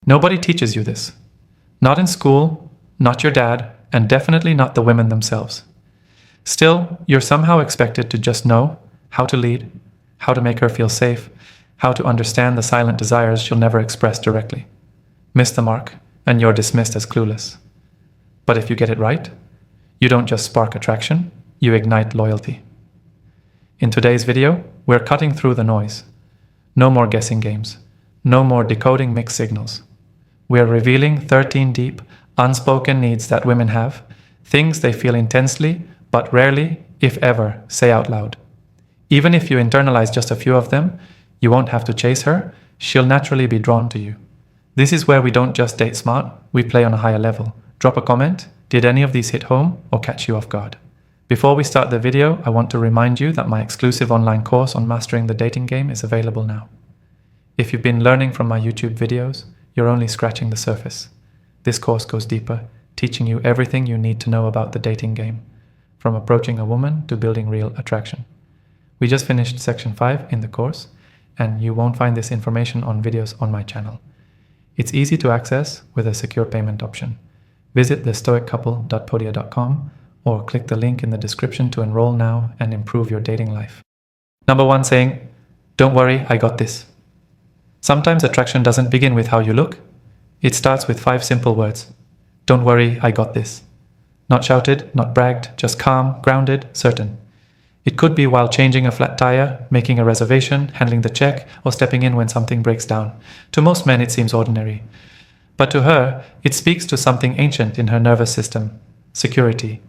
Nobody teaches you this. Not in school, not your dad, and definitely not the women themselves. Still, you're somehow expected to just know how to lead, how to make her feel safe, how to understand the silent desires she'll never express directly. Miss the mark, and you're dismissed as clueless. But if you get it right, you don't just spark attraction, you ignite loyalty. In today's video, we're cutting through the noise. No more guessing games. No more decoding mixed signals. We're revealing 13 deep, unspoken needs that women have, things they feel intensely, but rarely, if ever, say out loud. Even if you internalize just a few of them, you won't have to chase her, she'll naturally be drawn to you. This is where we don't just date smart, we play on a higher level. Drop a comment, did any of these hit home or catch you off guard? Before we start the video, I want to remind you that my exclusive online course on mastering the dating game is available now. If you've been learning from my YouTube videos, you're only scratching the surface. This course goes deeper, teaching you everything you need to know about the dating game, from approaching a woman to building real attraction. We just finished section 5 in the course, and you won't find this information on videos on my channel. It's easy to access with a secure payment option. Visit thestoiccouple.podia.com or click the link in the description to enroll now and improve your dating life. Number 1 saying, "Don't worry, I got this." Sometimes attraction doesn't begin with how you look. It starts with 5 simple words. Don't worry, I got this. Not shouted, not bragged, just calm, grounded, certain. It could be while changing a flat tire, making a reservation, handling the check, or stepping in when something breaks down. To most men, it seems ordinary. But to her, it speaks to something ancient in her nervous system. Security.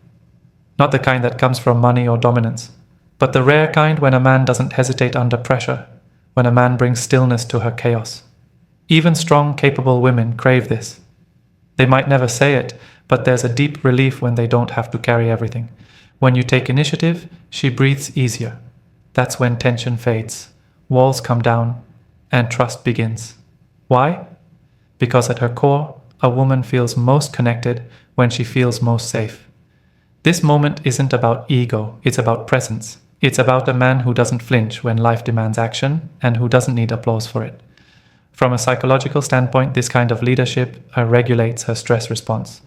Not the kind that comes from money or dominance, but the rare kind when a man doesn't hesitate under pressure, when a man brings stillness to her chaos. Even strong, capable women crave this. They might never say it, but there's a deep relief when they don't have to carry everything. When you take initiative, she breathes easier. That's when tension fades, walls come down, and trust begins. Why? Because at her core, a woman feels most connected when she feels most safe. This moment isn't about ego, it's about presence. It's about a man who doesn't flinch when life demands action and who doesn't need applause for it. From a psychological standpoint, this kind of leadership regulates her stress response.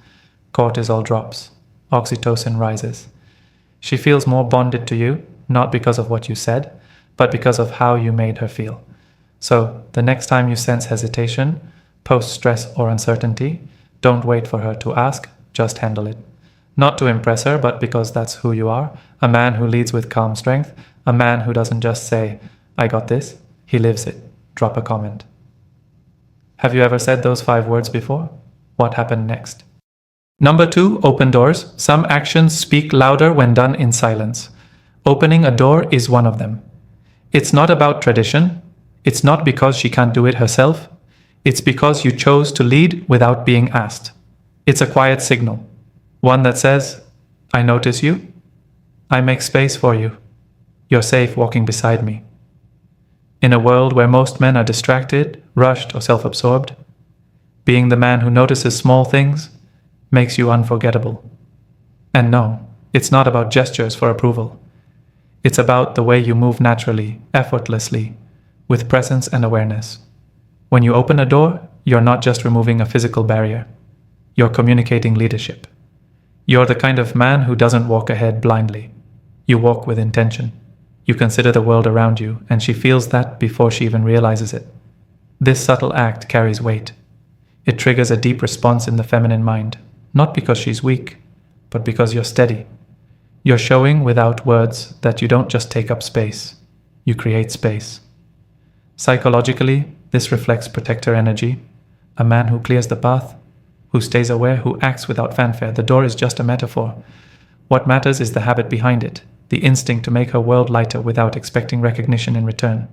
Cortisol drops, oxytocin rises. She feels more bonded to you, not because of what you said, but because of how you made her feel. So, the next time you sense hesitation, post-stress or uncertainty, don't wait for her to ask, just handle it. Not to impress her, but because that's who you are, a man who leads with calm strength, a man who doesn't just say, "I got this," he lives it. Drop a comment. Have you ever said those 5 words before? What happened next? Number 2, open doors. Some actions speak louder when done in silence. Opening a door is one of them. It's not about tradition. It's not because she can't do it herself. It's because you chose to lead without being asked. It's a quiet signal. One that says, "I notice you. I make space for you. You're safe walking beside me." In a world where most men are distracted, rushed, or self-absorbed, being the man who notices small things makes you unforgettable. And no, it's not about gestures for approval. It's about the way you move naturally, effortlessly, with presence and awareness. When you open a door, you're not just removing a physical barrier. You're communicating leadership. You're the kind of man who doesn't walk ahead blindly. You walk with intention. You consider the world around you, and she feels that before she even realizes it. This subtle act carries weight. It triggers a deep response in the feminine mind, not because she's weak, but because you're steady. You're showing without words that you don't just take up space, you create space. Psychologically, this reflects protector energy, a man who clears the path, who stays aware, who acts without fanfare. The door is just a metaphor. What matters is the habit behind it, the instinct to make her world lighter without expecting recognition in return.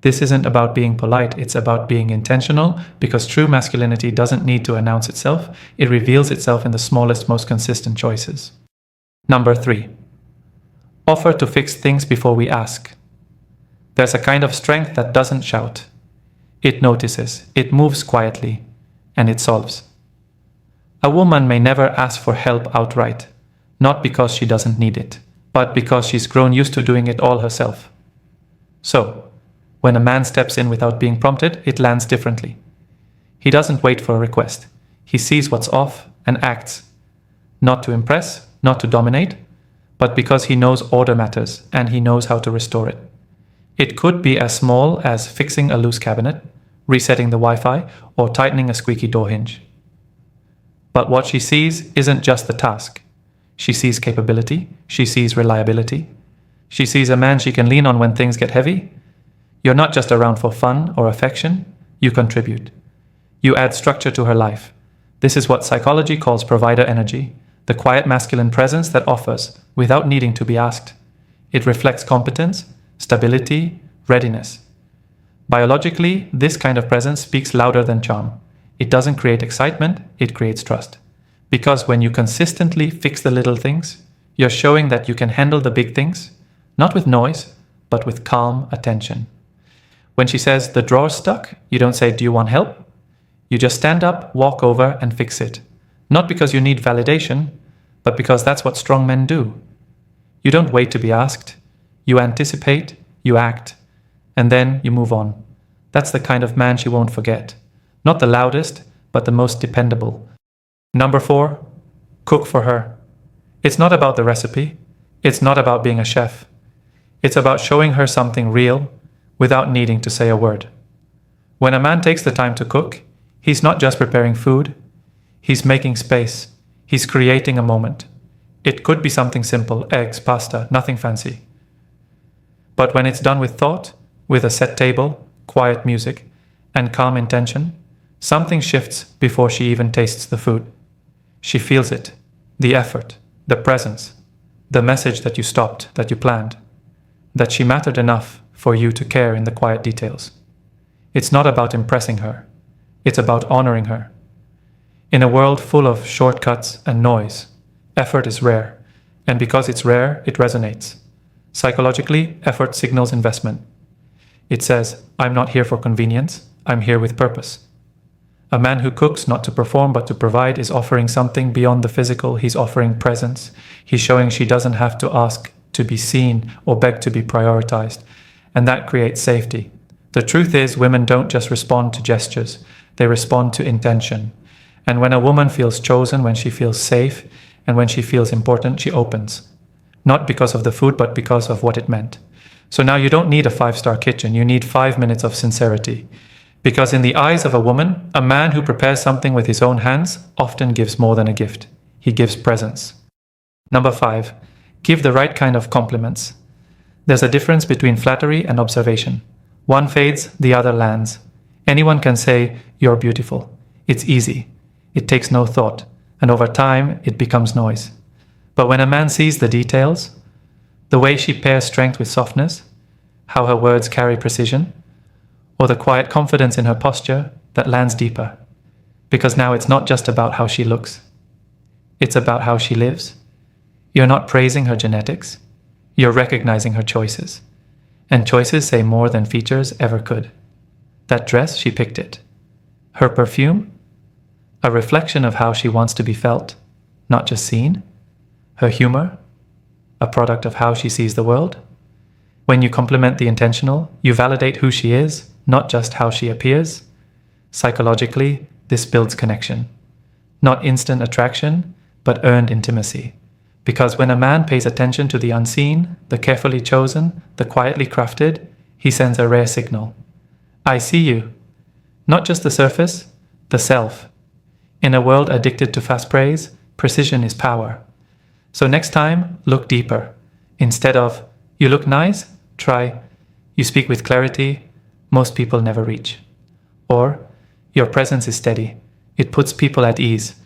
This isn't about being polite, it's about being intentional, because true masculinity doesn't need to announce itself, it reveals itself in the smallest, most consistent choices. Number 3. Offer to fix things before we ask. There's a kind of strength that doesn't shout. It notices, it moves quietly, and it solves. A woman may never ask for help outright, not because she doesn't need it, but because she's grown used to doing it all herself. So, when a man steps in without being prompted, it lands differently. He doesn't wait for a request. He sees what's off and acts, not to impress, not to dominate, but because he knows order matters and he knows how to restore it. It could be as small as fixing a loose cabinet, resetting the Wi-Fi, or tightening a squeaky door hinge. But what she sees isn't just the task. She sees capability, she sees reliability. She sees a man she can lean on when things get heavy. You're not just around for fun or affection, you contribute. You add structure to her life. This is what psychology calls provider energy, the quiet masculine presence that offers, without needing to be asked. It reflects competence, stability, readiness. Biologically, this kind of presence speaks louder than charm. It doesn't create excitement, it creates trust. Because when you consistently fix the little things, you're showing that you can handle the big things, not with noise, but with calm attention. When she says, the drawer's stuck, you don't say, do you want help? You just stand up, walk over, and fix it. Not because you need validation, but because that's what strong men do. You don't wait to be asked. You anticipate, you act, and then you move on. That's the kind of man she won't forget. Not the loudest, but the most dependable. Number 4, cook for her. It's not about the recipe. It's not about being a chef. It's about showing her something real without needing to say a word. When a man takes the time to cook, he's not just preparing food. He's making space. He's creating a moment. It could be something simple, eggs, pasta, nothing fancy. But when it's done with thought, with a set table, quiet music, and calm intention, something shifts before she even tastes the food. She feels it, the effort, the presence, the message that you stopped, that you planned, that she mattered enough for you to care in the quiet details. It's not about impressing her. It's about honoring her. In a world full of shortcuts and noise, effort is rare, and because it's rare, it resonates. Psychologically, effort signals investment. It says, I'm not here for convenience, I'm here with purpose. A man who cooks not to perform but to provide is offering something beyond the physical. He's offering presence. He's showing she doesn't have to ask to be seen or beg to be prioritized, and that creates safety. The truth is, women don't just respond to gestures, they respond to intention. And when a woman feels chosen, when she feels safe, and when she feels important, she opens. Not because of the food, but because of what it meant. So now you don't need a 5-star kitchen, you need 5 minutes of sincerity. Because in the eyes of a woman, a man who prepares something with his own hands often gives more than a gift. He gives presence. Number 5, give the right kind of compliments. There's a difference between flattery and observation. One fades, the other lands. Anyone can say, you're beautiful. It's easy. It takes no thought, and over time, it becomes noise. But when a man sees the details, the way she pairs strength with softness, how her words carry precision, or the quiet confidence in her posture, that lands deeper. Because now it's not just about how she looks. It's about how she lives. You're not praising her genetics. You're recognizing her choices. And choices say more than features ever could. That dress, she picked it. Her perfume, a reflection of how she wants to be felt, not just seen. Her humor, a product of how she sees the world. When you compliment the intentional, you validate who she is, not just how she appears. Psychologically, this builds connection. Not instant attraction, but earned intimacy. Because when a man pays attention to the unseen, the carefully chosen, the quietly crafted, he sends a rare signal. I see you. Not just the surface, the self. In a world addicted to fast praise, precision is power. So next time, look deeper. Instead of, you look nice, try, you speak with clarity, most people never reach. Or, your presence is steady. It puts people at ease.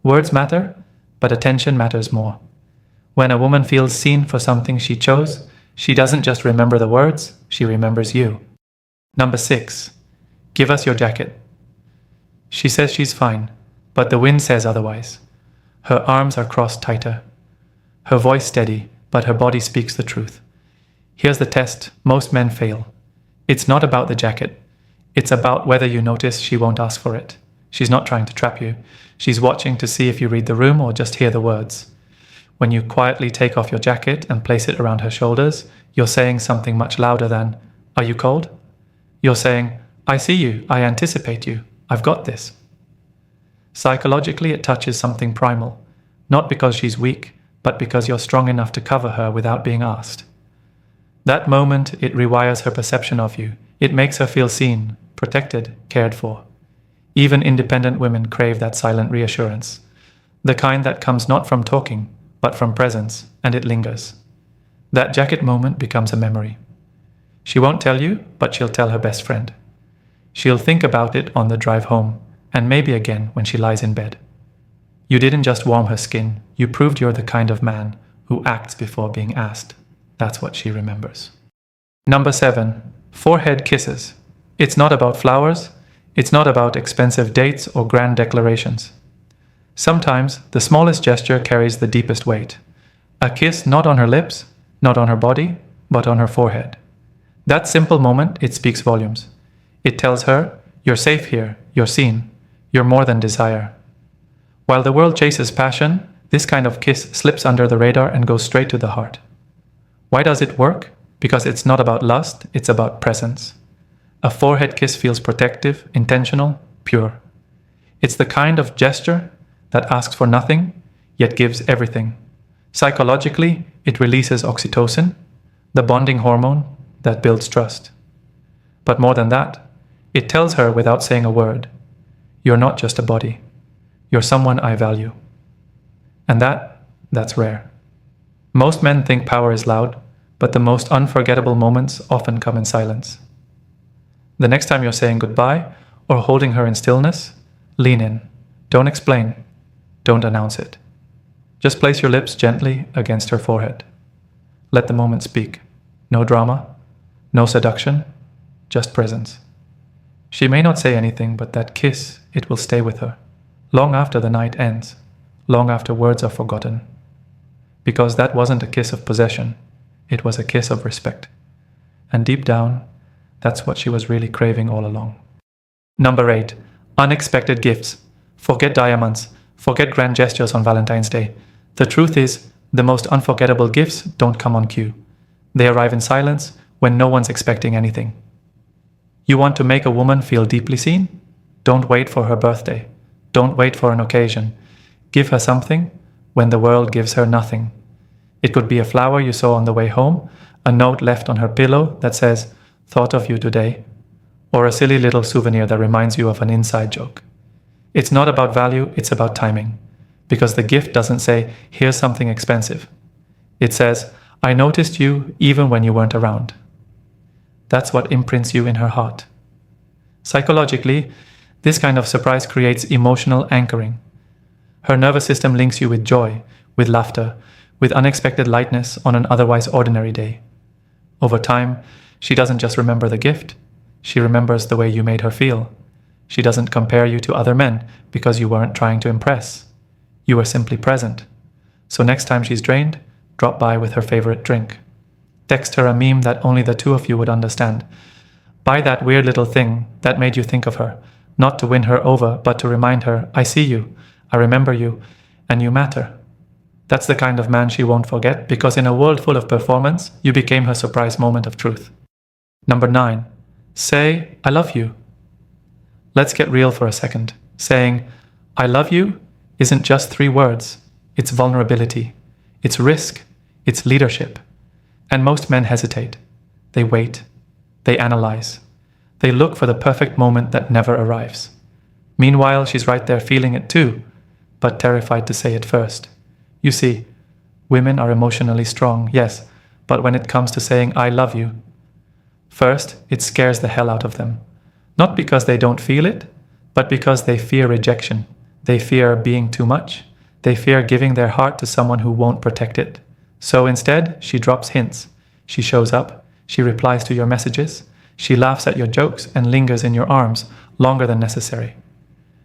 Words matter, but attention matters more. When a woman feels seen for something she chose, she doesn't just remember the words, she remembers you. Number 6, give us your jacket. She says she's fine, but the wind says otherwise. Her arms are crossed tighter. Her voice steady, but her body speaks the truth. Here's the test most men fail. It's not about the jacket. It's about whether you notice she won't ask for it. She's not trying to trap you. She's watching to see if you read the room or just hear the words. When you quietly take off your jacket and place it around her shoulders, you're saying something much louder than, are you cold? You're saying, I see you, I anticipate you, I've got this. Psychologically, it touches something primal, not because she's weak, but because you're strong enough to cover her without being asked. That moment, it rewires her perception of you. It makes her feel seen, protected, cared for. Even independent women crave that silent reassurance, the kind that comes not from talking, but from presence, and it lingers. That jacket moment becomes a memory. She won't tell you, but she'll tell her best friend. She'll think about it on the drive home, and maybe again when she lies in bed. You didn't just warm her skin, you proved you're the kind of man who acts before being asked. That's what she remembers. Number 7, forehead kisses. It's not about flowers, it's not about expensive dates or grand declarations. Sometimes the smallest gesture carries the deepest weight. A kiss not on her lips, not on her body, but on her forehead. That simple moment, it speaks volumes. It tells her, you're safe here, you're seen, you're more than desire. While the world chases passion, this kind of kiss slips under the radar and goes straight to the heart. Why does it work? Because it's not about lust, it's about presence. A forehead kiss feels protective, intentional, pure. It's the kind of gesture that asks for nothing, yet gives everything. Psychologically, it releases oxytocin, the bonding hormone that builds trust. But more than that, it tells her without saying a word, you're not just a body, you're someone I value. And that's rare. Most men think power is loud, but the most unforgettable moments often come in silence. The next time you're saying goodbye or holding her in stillness, lean in. Don't explain. Don't announce it. Just place your lips gently against her forehead. Let the moment speak. No drama, no seduction, just presence. She may not say anything, but that kiss, it will stay with her, long after the night ends, long after words are forgotten. Because that wasn't a kiss of possession, it was a kiss of respect. And deep down, that's what she was really craving all along. Number 8, unexpected gifts. Forget diamonds, forget grand gestures on Valentine's Day. The truth is, the most unforgettable gifts don't come on cue. They arrive in silence when no one's expecting anything. You want to make a woman feel deeply seen? Don't wait for her birthday. Don't wait for an occasion. Give her something when the world gives her nothing. It could be a flower you saw on the way home, a note left on her pillow that says, "Thought of you today," or a silly little souvenir that reminds you of an inside joke. It's not about value, it's about timing. Because the gift doesn't say, "Here's something expensive." It says, "I noticed you even when you weren't around." That's what imprints you in her heart. Psychologically, this kind of surprise creates emotional anchoring. Her nervous system links you with joy, with laughter, with unexpected lightness on an otherwise ordinary day. Over time, she doesn't just remember the gift, she remembers the way you made her feel. She doesn't compare you to other men because you weren't trying to impress. You were simply present. So next time she's drained, drop by with her favorite drink. Text her a meme that only the two of you would understand. Buy that weird little thing that made you think of her, not to win her over, but to remind her, "I see you, I remember you, and you matter." That's the kind of man she won't forget, because in a world full of performance, you became her surprise moment of truth. Number 9, say, "I love you." Let's get real for a second. Saying, "I love you" isn't just 3 words. It's vulnerability. It's risk. It's leadership. And most men hesitate. They wait. They analyze. They look for the perfect moment that never arrives. Meanwhile, she's right there feeling it too, but terrified to say it first. You see, women are emotionally strong, yes, but when it comes to saying "I love you," first, it scares the hell out of them. Not because they don't feel it, but because they fear rejection. They fear being too much. They fear giving their heart to someone who won't protect it. So instead, she drops hints. She shows up. She replies to your messages. She laughs at your jokes and lingers in your arms longer than necessary.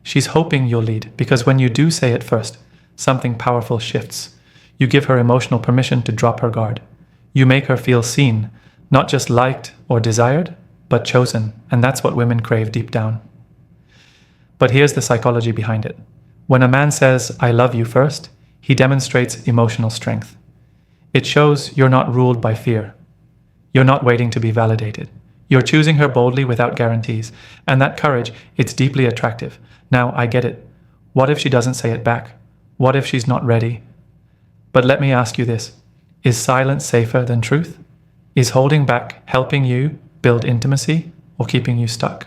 She's hoping you'll lead, because when you do say it first, something powerful shifts. You give her emotional permission to drop her guard. You make her feel seen, not just liked or desired, but chosen, and that's what women crave deep down. But here's the psychology behind it. When a man says, "I love you" first, he demonstrates emotional strength. It shows you're not ruled by fear. You're not waiting to be validated. You're choosing her boldly without guarantees. And that courage, it's deeply attractive. Now, I get it. What if she doesn't say it back? What if she's not ready? But let me ask you this. Is silence safer than truth? Is holding back helping you build intimacy or keeping you stuck?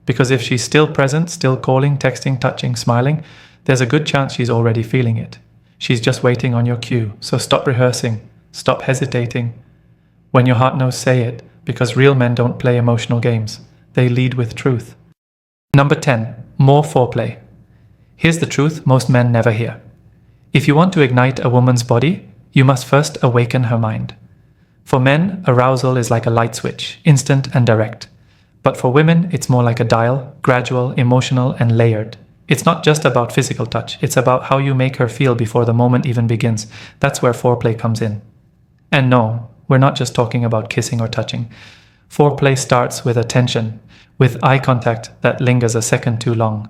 Because if she's still present, still calling, texting, touching, smiling, there's a good chance she's already feeling it. She's just waiting on your cue. So stop rehearsing. Stop hesitating. When your heart knows, say it, because real men don't play emotional games. They lead with truth. Number 10, more foreplay. Here's the truth most men never hear. If you want to ignite a woman's body, you must first awaken her mind. For men, arousal is like a light switch, instant and direct. But for women, it's more like a dial, gradual, emotional, and layered. It's not just about physical touch, it's about how you make her feel before the moment even begins. That's where foreplay comes in. And no, we're not just talking about kissing or touching. Foreplay starts with attention, with eye contact that lingers a second too long,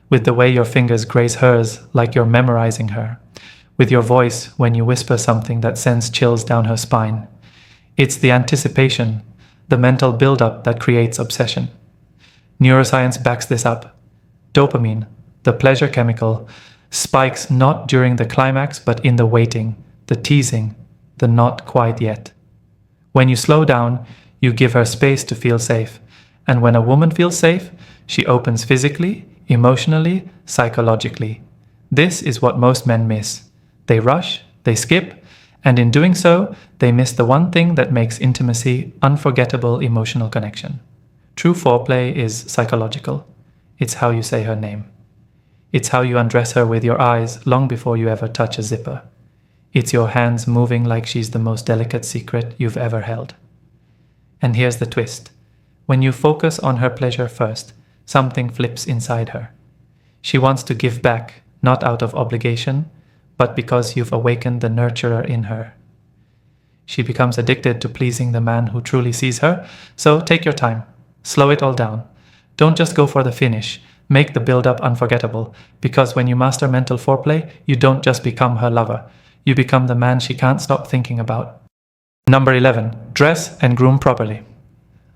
with the way your fingers graze hers like you're memorizing her, with your voice when you whisper something that sends chills down her spine. It's the anticipation, the mental buildup that creates obsession. Neuroscience backs this up. Dopamine, the pleasure chemical, spikes not during the climax but in the waiting, the teasing, the not quite yet. When you slow down, you give her space to feel safe. And when a woman feels safe, she opens physically, emotionally, psychologically. This is what most men miss. They rush, they skip, and in doing so, they miss the one thing that makes intimacy unforgettable emotional connection. True foreplay is psychological. It's how you say her name. It's how you undress her with your eyes long before you ever touch a zipper. It's your hands moving like she's the most delicate secret you've ever held. And here's the twist. When you focus on her pleasure first, something flips inside her. She wants to give back, not out of obligation, but because you've awakened the nurturer in her. She becomes addicted to pleasing the man who truly sees her, so take your time. Slow it all down. Don't just go for the finish. Make the build-up unforgettable, because when you master mental foreplay, you don't just become her lover. You become the man she can't stop thinking about. Number 11, dress and groom properly.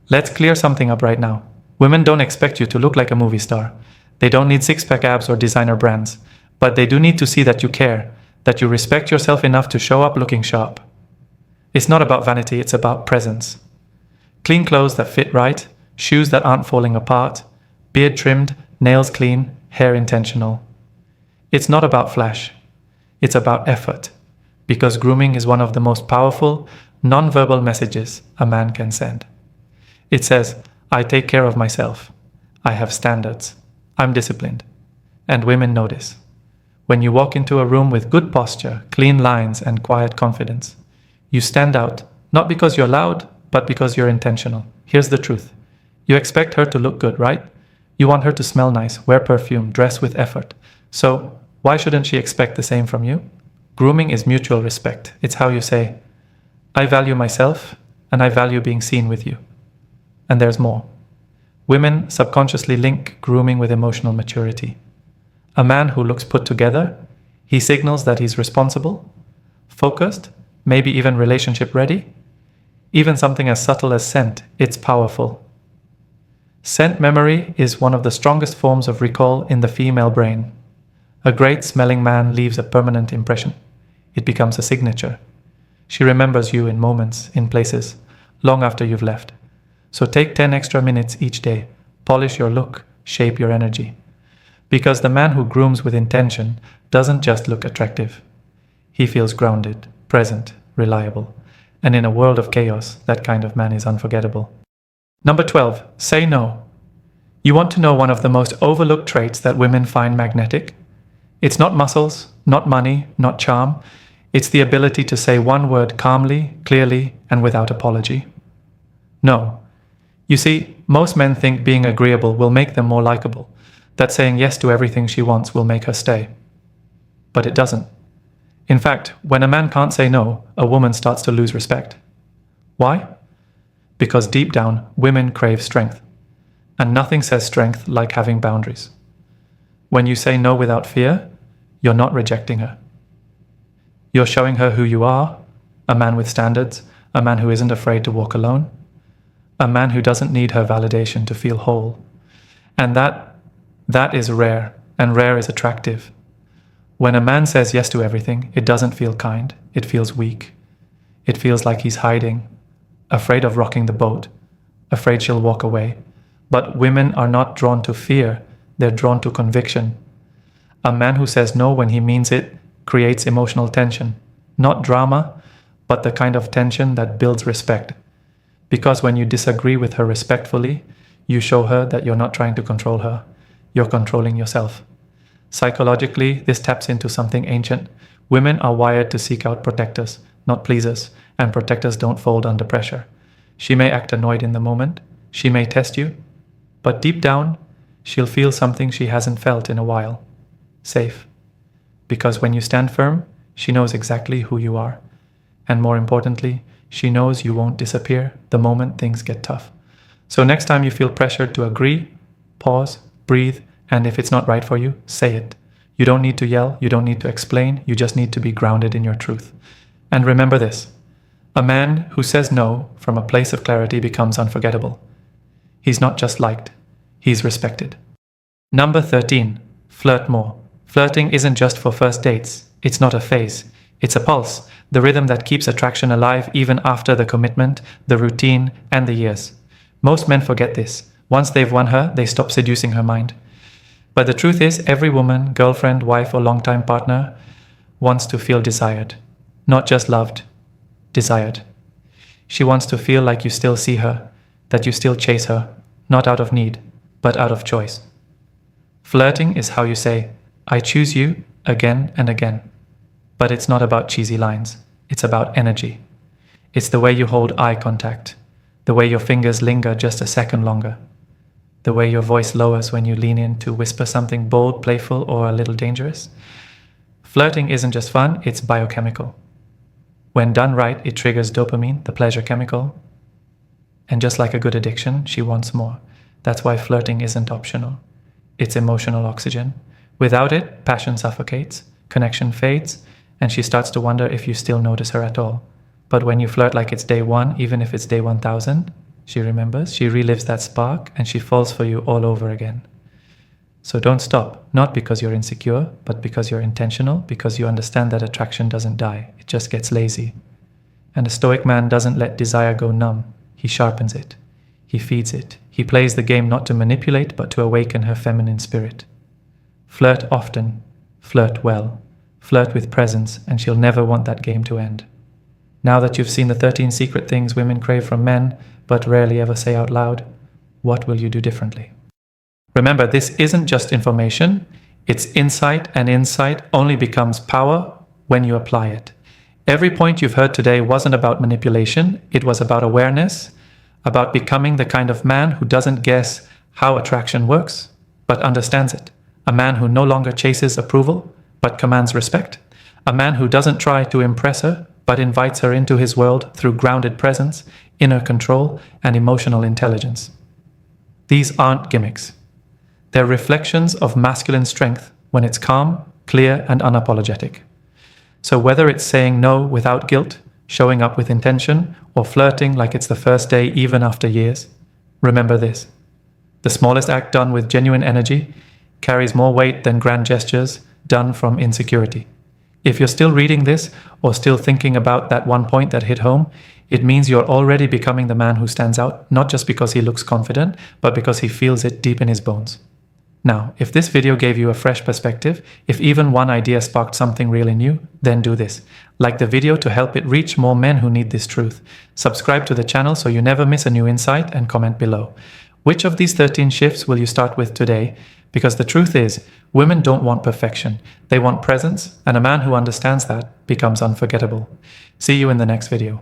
Let's clear something up right now. Women don't expect you to look like a movie star. They don't need six-pack abs or designer brands. But they do need to see that you care, that you respect yourself enough to show up looking sharp. It's not about vanity, it's about presence. Clean clothes that fit right, shoes that aren't falling apart, beard trimmed, nails clean, hair intentional. It's not about flash, it's about effort, because grooming is one of the most powerful, non-verbal messages a man can send. It says, I take care of myself, I have standards, I'm disciplined, and women notice. When you walk into a room with good posture, clean lines, and quiet confidence, you stand out, not because you're loud, but because you're intentional. Here's the truth. You expect her to look good, right? You want her to smell nice, wear perfume, dress with effort. So, why shouldn't she expect the same from you? Grooming is mutual respect. It's how you say, I value myself, and I value being seen with you. And there's more. Women subconsciously link grooming with emotional maturity. A man who looks put together, he signals that he's responsible, focused, maybe even relationship ready. Even something as subtle as scent, it's powerful. Scent memory is one of the strongest forms of recall in the female brain. A great smelling man leaves a permanent impression. It becomes a signature. She remembers you in moments, in places, long after you've left. So take 10 extra minutes each day. Polish your look, shape your energy. Because the man who grooms with intention doesn't just look attractive. He feels grounded, present, reliable. And in a world of chaos, that kind of man is unforgettable. Number 12, say no. You want to know one of the most overlooked traits that women find magnetic? It's not muscles, not money, not charm. It's the ability to say one word calmly, clearly, and without apology. No. You see, most men think being agreeable will make them more likable, that saying yes to everything she wants will make her stay. But it doesn't. In fact, when a man can't say no, a woman starts to lose respect. Why? Because deep down, women crave strength. And nothing says strength like having boundaries. When you say no without fear, you're not rejecting her. You're showing her who you are, a man with standards, a man who isn't afraid to walk alone. a man who doesn't need her validation to feel whole. And that is rare, and rare is attractive. When a man says yes to everything, it doesn't feel kind, it feels weak. It feels like he's hiding, afraid of rocking the boat, afraid she'll walk away. But women are not drawn to fear, they're drawn to conviction. A man who says no when he means it creates emotional tension. Not drama, but the kind of tension that builds respect. Because when you disagree with her respectfully, you show her that you're not trying to control her. You're controlling yourself. Psychologically, this taps into something ancient. Women are wired to seek out protectors, not pleasers, and protectors don't fold under pressure. She may act annoyed in the moment, she may test you, but deep down, she'll feel something she hasn't felt in a while. Safe. Because when you stand firm, she knows exactly who you are. And more importantly, she knows you won't disappear the moment things get tough. So next time you feel pressured to agree, pause, breathe, and if it's not right for you, say it. You don't need to yell, you don't need to explain, you just need to be grounded in your truth. And remember this, a man who says no from a place of clarity becomes unforgettable. He's not just liked, he's respected. Number 13, flirt more. Flirting isn't just for first dates. It's not a phase. It's a pulse, the rhythm that keeps attraction alive even after the commitment, the routine, and the years. Most men forget this. Once they've won her, they stop seducing her mind. But the truth is, every woman, girlfriend, wife, or longtime partner wants to feel desired. Not just loved, desired. She wants to feel like you still see her, that you still chase her, not out of need, but out of choice. Flirting is how you say, I choose you again and again. But it's not about cheesy lines. It's about energy. It's the way you hold eye contact, the way your fingers linger just a second longer, the way your voice lowers when you lean in to whisper something bold, playful, or a little dangerous. Flirting isn't just fun, it's biochemical. When done right, it triggers dopamine, the pleasure chemical. And just like a good addiction, she wants more. That's why flirting isn't optional. It's emotional oxygen. Without it, passion suffocates, connection fades, and she starts to wonder if you still notice her at all. But when you flirt like it's day one, even if it's day 1000, she remembers, she relives that spark, and she falls for you all over again. So don't stop, not because you're insecure, but because you're intentional, because you understand that attraction doesn't die, it just gets lazy. And a Stoic man doesn't let desire go numb, he sharpens it, he feeds it, he plays the game not to manipulate, but to awaken her feminine spirit. Flirt often, flirt well, flirt with presence, and she'll never want that game to end. Now that you've seen the 13 secret things women crave from men, but rarely ever say out loud, what will you do differently? Remember, this isn't just information, it's insight, and insight only becomes power when you apply it. Every point you've heard today wasn't about manipulation, it was about awareness, about becoming the kind of man who doesn't guess how attraction works, but understands it. A man who no longer chases approval, but commands respect. A man who doesn't try to impress her, but invites her into his world through grounded presence, inner control, and emotional intelligence. These aren't gimmicks. They're reflections of masculine strength when it's calm, clear, and unapologetic. So whether it's saying no without guilt, showing up with intention, or flirting like it's the first day even after years, remember this. The smallest act done with genuine energy carries more weight than grand gestures done from insecurity. If you're still reading this or still thinking about that one point that hit home, it means you're already becoming the man who stands out, not just because he looks confident, but because he feels it deep in his bones. Now, if this video gave you a fresh perspective, if even one idea sparked something really new, then do this. Like the video to help it reach more men who need this truth. Subscribe to the channel so you never miss a new insight, and comment below. Which of these 13 shifts will you start with today? Because the truth is, women don't want perfection. They want presence, and a man who understands that becomes unforgettable. See you in the next video.